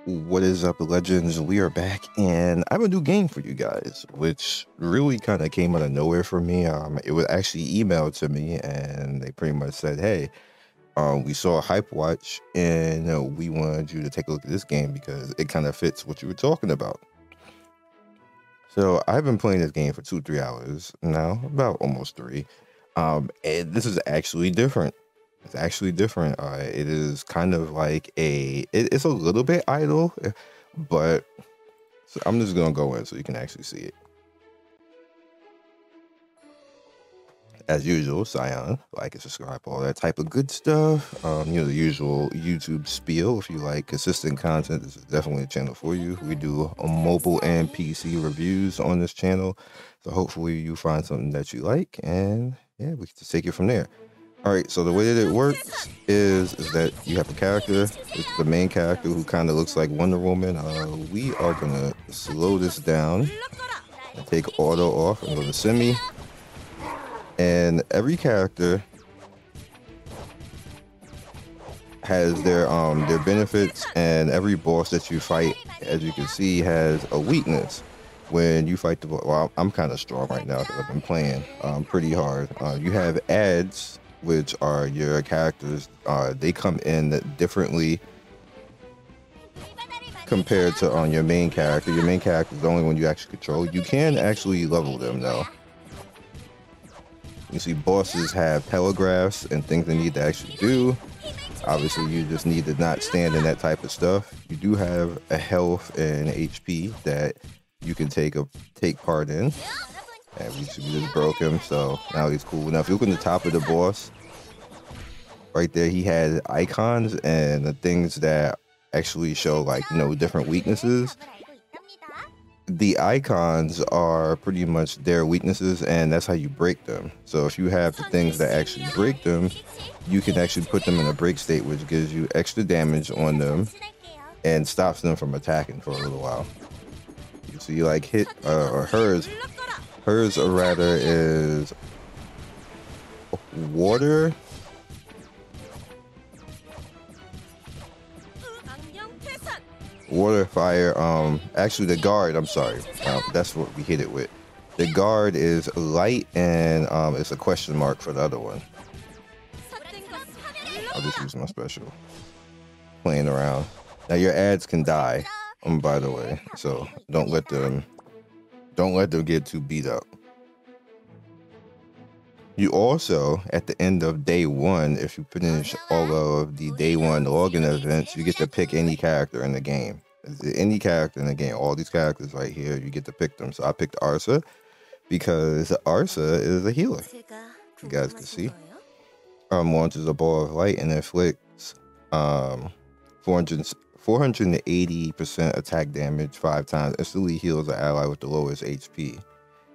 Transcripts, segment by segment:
What is up, legends? We are back, and I have a new game for you guys, which really kind of came out of nowhere for me. It was actually emailed to me, and they pretty much said, "Hey, we saw a hype watch, and we wanted you to take a look at this game because it kind of fits what you were talking about." So I've been playing this game for 2-3 hours now, about almost 3. And this is actually different. It's actually different. It is kind of like it's a little bit idle, but so I'm just gonna go in so you can actually see it. As usual, Scion, like and subscribe, all that type of good stuff. The usual YouTube spiel. If you like consistent content, this is definitely a channel for you. We do mobile and PC reviews on this channel, so hopefully you find something that you like, and yeah, we can just take it from there. All right, so the way that it works is that you have a character. It's the main character who kind of looks like Wonder Woman. We are gonna slow this down and take auto off and go to semi. And every character has their benefits, and every boss that you fight, as you can see, has a weakness. When you fight the boss, well, I'm kind of strong right now because I've been playing pretty hard. You have ads, which are your characters. They come in differently compared to your main character. Your main character is the only one you actually control. You can actually level them though. You see, bosses have telegraphs and things they need to actually do. Obviously, you just need to not stand in that type of stuff. You do have a health and HP that you can take part in. And we just broke him, so now he's cool enough. You look at the top of the boss, right there, he had icons and the things that actually show different weaknesses. The icons are pretty much their weaknesses, and that's how you break them. So if you have the things that actually break them, you can actually put them in a break state, which gives you extra damage on them and stops them from attacking for a little while. So you hit or hers rather is water. Water, fire, actually the guard, I'm sorry, that's what we hit it with. The guard is light, and it's a question mark for the other one. I'll just use my special. Playing around. Now your ads can die, by the way, so don't let them get too beat up. You also, at the end of day 1, if you finish all of the day 1 login events, you get to pick any character in the game. Any character in the game, all these characters right here, you get to pick them. So I picked Arsa because Arsa is a healer. You guys can see. Launches a ball of light and inflicts 480% attack damage 5 times. Instantly heals an ally with the lowest HP.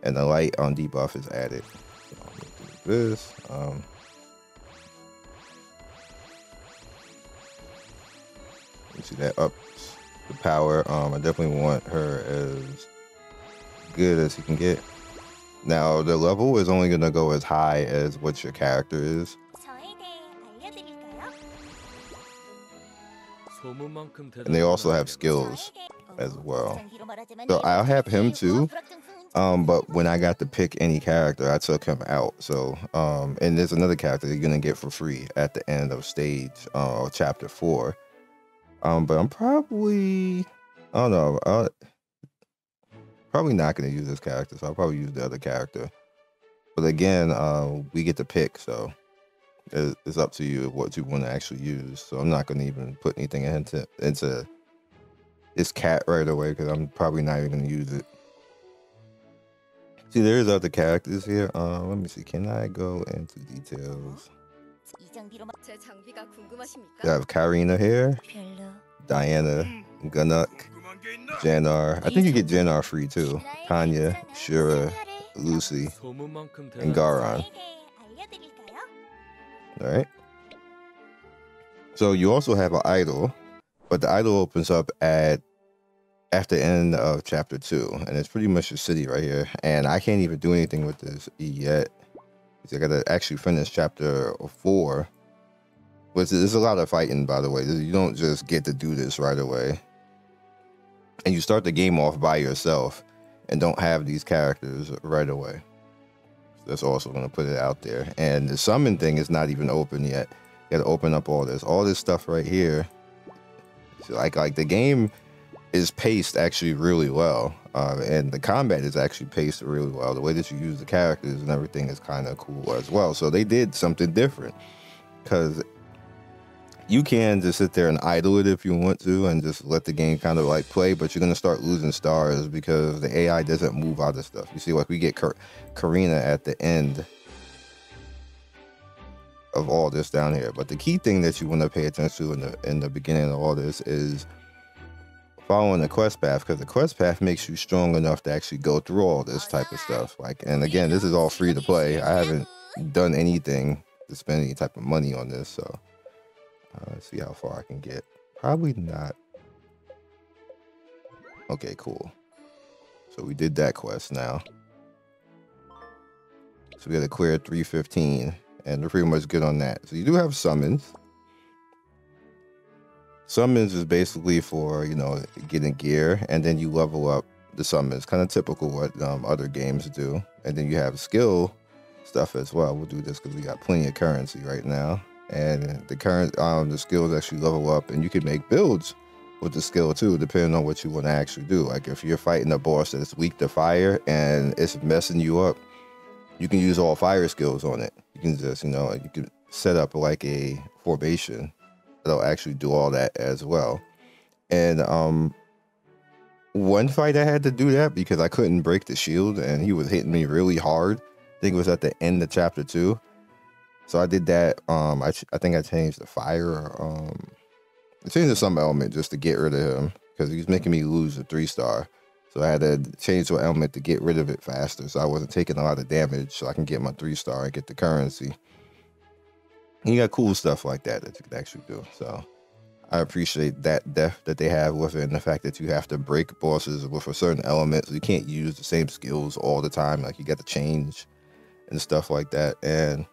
And the light on debuff is added. This you see that ups the power. I definitely want her as good as you can get. Now the level is only gonna go as high as what your character is. And they also have skills as well. So I'll have him too. But when I got to pick any character, I took him out. So, and there's another character you're gonna get for free at the end of stage, chapter 4. But I'm probably, I don't know, probably not gonna use this character. So I'll probably use the other character. But again, we get to pick, so it's up to you what you want to actually use. So I'm not gonna even put anything into this cat right away because I'm probably not even gonna use it. See, there's other characters here. Let me see. Can I go into details? I have Karina here, Diana, Ganuk, Janar. I think you get Janar free too. Tanya, Shura, Lucy, and Garon. All right. So you also have an idol, but the idol opens up after the end of chapter 2, and it's pretty much a city right here, and I can't even do anything with this yet. I gotta actually finish chapter 4, which there's a lot of fighting, by the way. You don't just get to do this right away. and you start the game off by yourself and don't have these characters right away. So that's also going to put it out there. And the summon thing is not even open yet. You got to open up all this stuff right here. So like the game is paced actually really well, and the combat is actually paced really well. The way that you use the characters and everything is kind of cool as well. So they did something different, because you can just sit there and idle it if you want to and just let the game kind of like play, but you're going to start losing stars because the AI doesn't move out of stuff. You see, like we get Karina at the end of all this down here. But the key thing that you want to pay attention to in the beginning of all this is following the quest path, because the quest path makes you strong enough to actually go through all this type of stuff. Like, and again, this is all free to play. I haven't done anything to spend any type of money on this, so let's see how far I can get. Probably not. Okay, cool. So we did that quest now. So we got to clear 315, and we're pretty much good on that. So you do have summons. Summons is basically for, you know, getting gear, and then you level up the summons. Kind of typical what other games do. And then you have skill stuff as well. We'll do this because we got plenty of currency right now. And the skills actually level up, and you can make builds with the skill too, depending on what you want to actually do. Like if you're fighting a boss that's weak to fire and it's messing you up, you can use all fire skills on it. You can just, you know, you can set up like a formation that'll actually do all that as well. And one fight I had to do that because I couldn't break the shield and he was hitting me really hard. I think it was at the end of chapter 2. So I did that. I think I changed the fire. I changed the some element just to get rid of him because he was making me lose a 3-star. So I had to change the element to get rid of it faster, so I wasn't taking a lot of damage, so I can get my 3-star and get the currency. And you got cool stuff like that that you can actually do. So I appreciate that depth that they have with it, and the fact that you have to break bosses with a certain element, so you can't use the same skills all the time. Like you got to change and stuff like that. And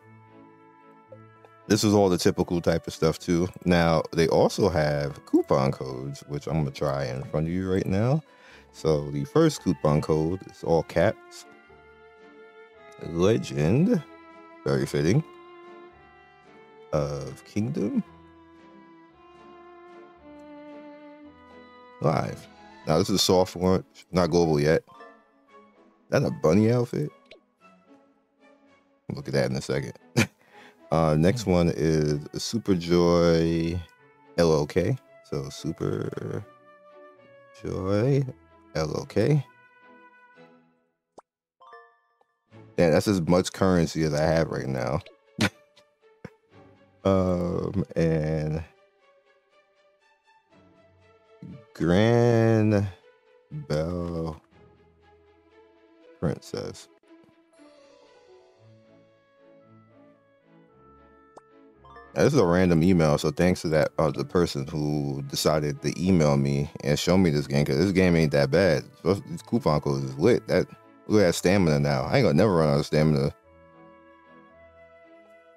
this is all the typical type of stuff too. Now they also have coupon codes, which I'm gonna try in front of you right now. So the first coupon code is all caps. Legend, very fitting, of Kingdom Live. Now this is a soft launch, not global yet. That a bunny outfit? Look at that in a second. Next one is SUPERJOY LOK. So SUPERJOY LOK. Yeah, that's as much currency as I have right now. And GRANBELLPRINCESS. Now, this is a random email, so thanks to that the person who decided to email me and show me this game, because this game ain't that bad. These coupon codes is lit. Look at that stamina now. I ain't gonna never run out of stamina.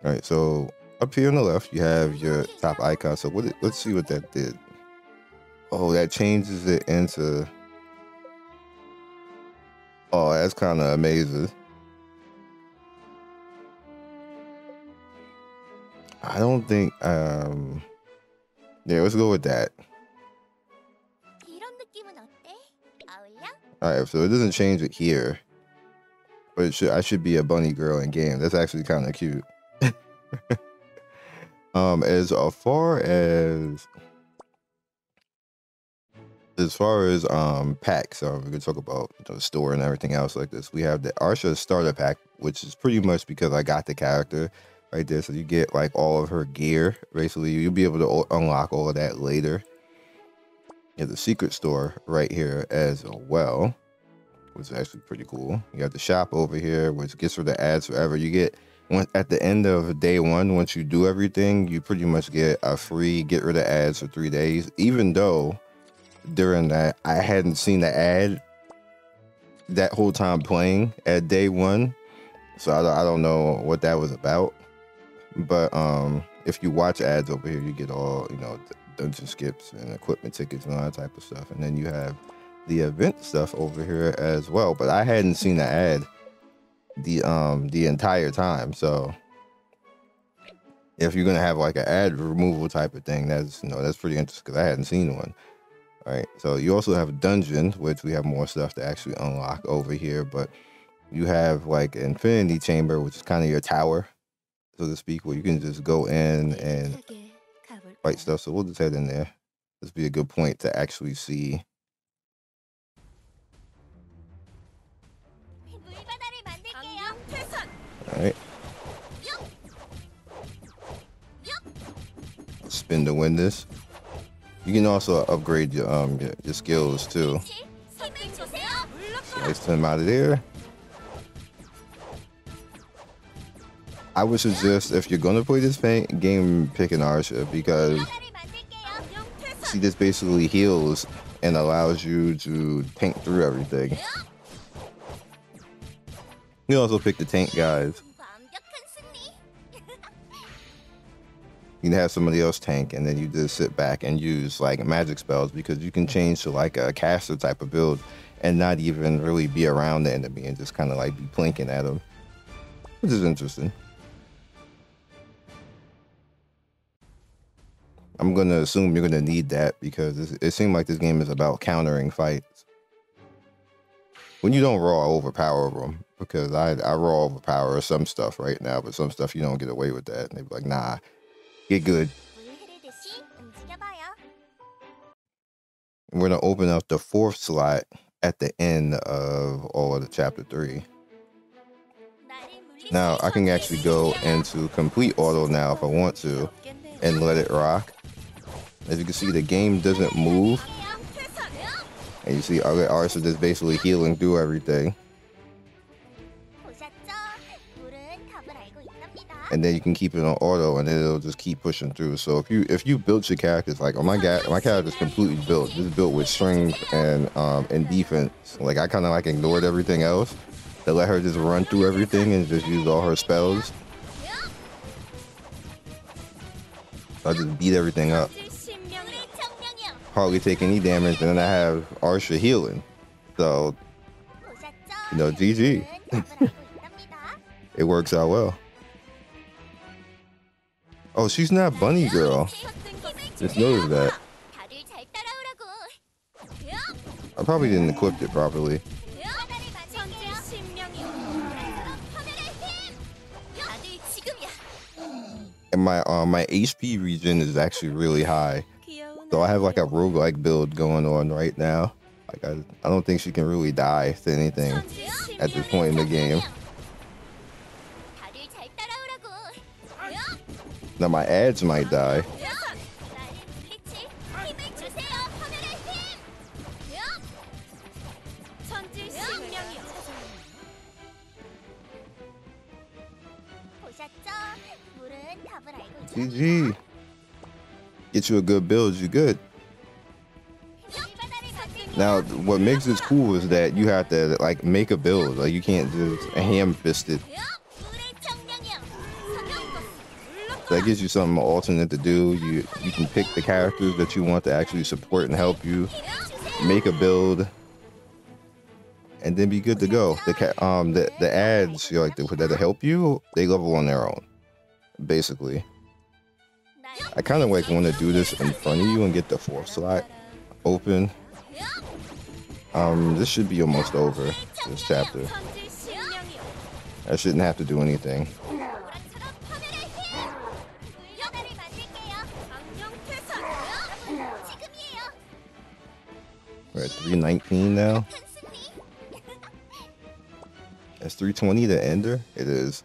All right, so up here on the left, you have your top icon. So let's see what that did. Oh, that changes it into. Oh, that's kind of amazing. I don't think, yeah, let's go with that. All right, so it doesn't change it here, but I should be a bunny girl in game. That's actually kind of cute. As far as packs, we can talk about the store and everything else like this. We have the Arsha starter pack, which is pretty much because I got the character right there, so you get like all of her gear. Basically, you'll be able to unlock all of that later. You have the secret store right here as well, which is actually pretty cool. You have the shop over here, which gets rid of ads forever. You get at the end of day 1, once you do everything, you pretty much get a free get rid of ads for 3 days. Even though during that I hadn't seen the ad that whole time playing at day 1, so I don't know what that was about. But if you watch ads over here, you get all, you know, dungeon skips and equipment tickets and all that type of stuff. And then you have the event stuff over here as well, but I hadn't seen the ad the entire time. So if you're gonna have like an ad removal type of thing, that's that's pretty interesting because I hadn't seen one. All right, so you also have a dungeon, which we have more stuff to actually unlock over here, but you have like an infinity chamber, which is kind of your tower, so to speak, where you can just go in and fight stuff. So we'll just head in there. This would be a good point to actually see. All right. Spin to win this. You can also upgrade your skills too. Slice him out of there. I would suggest, if you're gonna play this game, pick an Arsha, because see, this basically heals and allows you to tank through everything. You can also pick the tank guys. You can have somebody else tank, and then you just sit back and use like magic spells, because you can change to like a caster type of build and not even really be around the enemy and just kind of like be plinking at them, which is interesting. I'm gonna assume you're gonna need that, because it seemed like this game is about countering fights. When you don't raw overpower them, because I raw overpower some stuff right now, but some stuff you don't get away with that. And they be like, nah, get good. And we're gonna open up the 4th slot at the end of all of the chapter 3. Now I can actually go into complete auto now if I want to, and let it rock. As you can see, the game doesn't move, and you see other Arsha just basically healing through everything. And then you can keep it on auto, and it'll just keep pushing through. So if you build your characters like, oh my god, my character's completely built, just built with strength and defense. Like, I kind of like ignored everything else to let her just run through everything and just use all her spells. I just beat everything up, hardly take any damage, and then I have Arsha healing. So, GG. It works out well. Oh, she's not Bunny Girl. Just noticed that. I probably didn't equip it properly. And my HP regen is actually really high. So I have like a roguelike build going on right now. Like I don't think she can really die to anything at this point in the game. Now my ads might die. GG. Get you a good build, you good. Now, what makes this cool is that you have to like make a build. Like, you can't just ham-fist it. That gives you something alternate to do. You can pick the characters that you want to actually support and help you. Make a build, and then be good to go. The ads, that help you, they level on their own, basically. I kind of like want to do this in front of you and get the 4th slot open. This should be almost over, this chapter. I shouldn't have to do anything. We're at 319 now. That's 320 to Ender? It is.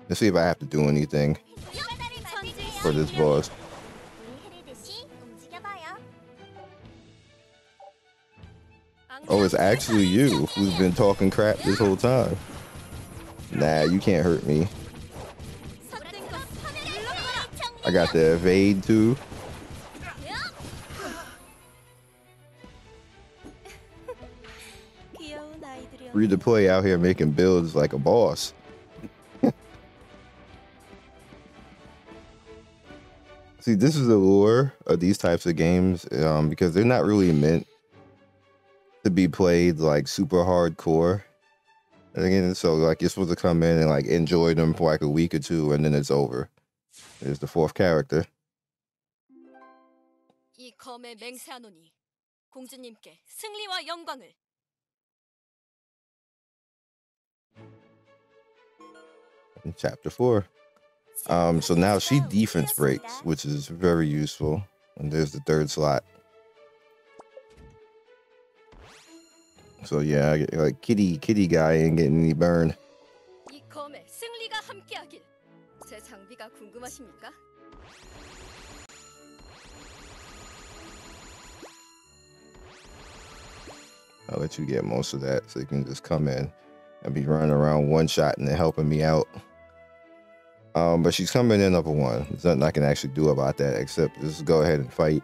Let's see if I have to do anything for this boss. Oh, it's actually you who's been talking crap this whole time. Nah, you can't hurt me. I got the evade too. Free to play out here making builds like a boss. See, this is the lure of these types of games, because they're not really meant to be played like super hardcore. And again, so like you're supposed to come in and like enjoy them for like a week or two, and then it's over. There's the fourth character. 이 검에 맹세하노니 공주님께 승리와 영광을. In chapter 4. So now she defense breaks, which is very useful. And there's the third slot. So yeah, like kitty guy ain't getting any burn. 이 검에 승리가 함께하길. 제 장비가 궁금하십니까? I'll let you get most of that so you can just come in and be running around one shot and then helping me out. But she's coming in up a 1. There's nothing I can actually do about that except just go ahead and fight.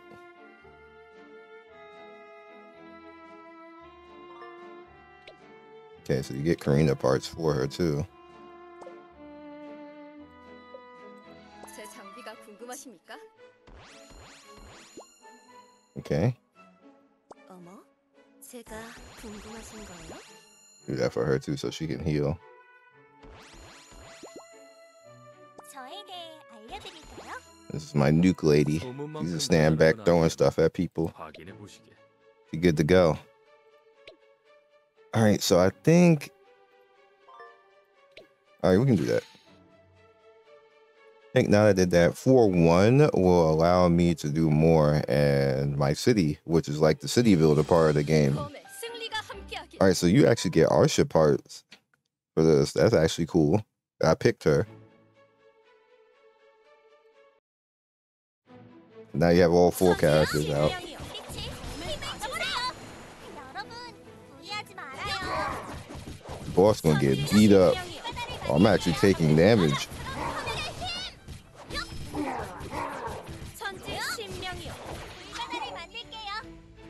Okay, so you get Karina parts for her too. 제 장비가 궁금하십니까? Okay. 어머, 제가 궁금하신 거예요? Do that for her too so she can heal. This is my nuke lady. She's just standing back throwing stuff at people. She's good to go. Alright, so I think... Alright, we can do that. I think now that I did that, 4-1 will allow me to do more and my city, which is like the city builder part of the game. Alright, so you actually get Arsha parts for this. That's actually cool. I picked her. Now you have all 4 characters out. The boss gonna get beat up. Oh, I'm actually taking damage.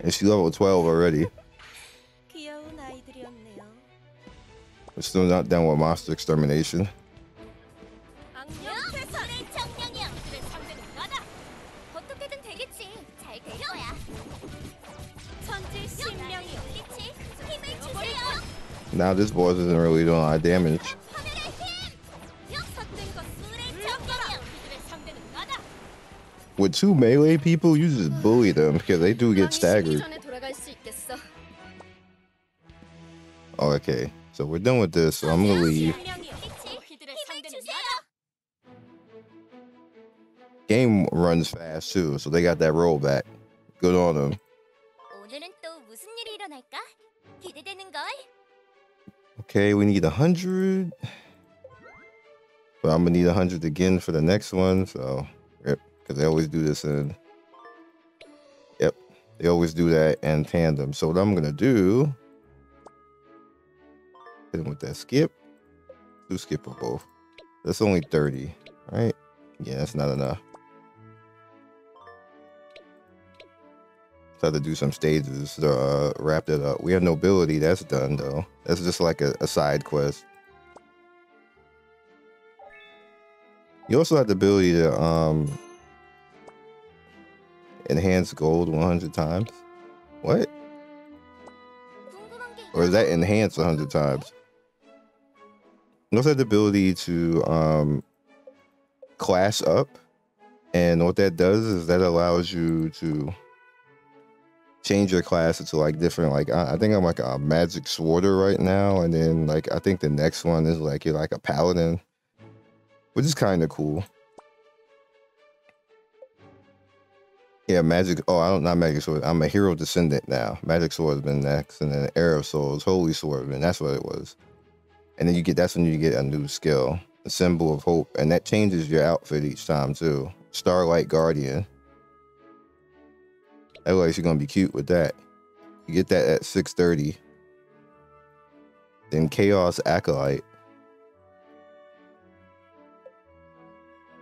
And she level 12 already. We're still not done with monster extermination. Now this boss isn't really doing a lot of damage. With 2 melee people, you just bully them because they do get staggered. Oh, okay, so we're done with this, so I'm gonna leave. Game runs fast too, so they got that rollback. Good on them. Okay, we need 100. But I'm gonna need 100 again for the next one, so yep, because they always do this in. Yep, they always do that in tandem. So what I'm gonna do, hit them with that skip. Do skip for both. That's only 30, right? Yeah, that's not enough. So I have to do some stages to wrap that up. We have nobility, that's done though. That's just like a side quest. You also have the ability to enhance gold 100 times. What? Or is that enhance 100 times? You also have the ability to class up. And what that does is that allows you to change your class into like different, like I think I'm like a magic sworder right now, and then like I think the next one is like you're like a paladin, which is kind of cool. Yeah, magic. Oh, I don't, not magic sword. I'm a hero descendant now. Magic swordsman next, and then Air of Souls, holy swordsman. That's what it was. And then you get, that's when you get a new skill, the symbol of hope, and that changes your outfit each time too. Starlight Guardian. Otherwise, you're gonna be cute with that. You get that at 630. Then Chaos Acolyte.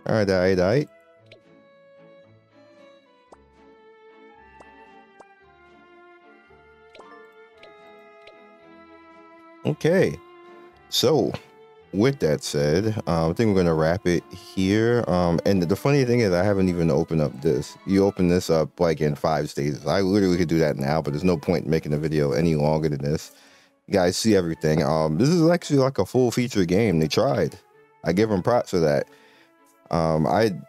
Alright. Okay. So, with that said, I think we're gonna wrap it here. And the funny thing is, I haven't even opened up this. You open this up like in 5 stages. I literally could do that now, but there's no point in making the video any longer than this. You guys see everything. This is actually like a full feature game. They tried. I give them props for that.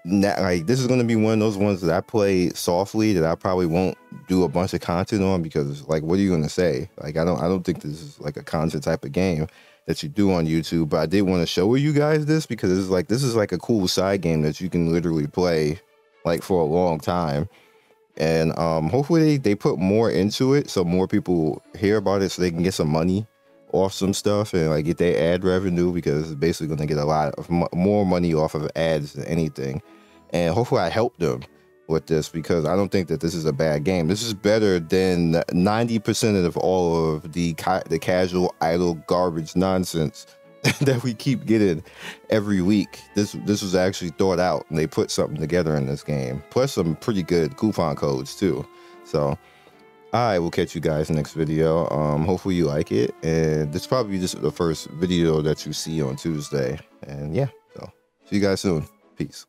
This is gonna be one of those ones that I play softly, that I probably won't do a bunch of content on, because like, what are you gonna say? Like, I don't think this is like a content type of game that you do on YouTube. But I did want to show you guys this, because this is like a cool side game that you can literally play like for a long time. And hopefully they put more into it so more people hear about it, so they can get some money off some stuff and like get their ad revenue, because it's basically going to get a lot of more money off of ads than anything. And hopefully I help them with this, because I don't think that this is a bad game. This is better than 90% of all of the casual idle garbage nonsense that we keep getting every week. This was actually thought out, and they put something together in this game, plus some pretty good coupon codes too. So I will catch you guys next video. Hopefully you like it, and this is probably just the first video that you see on Tuesday. And yeah, so see you guys soon. Peace.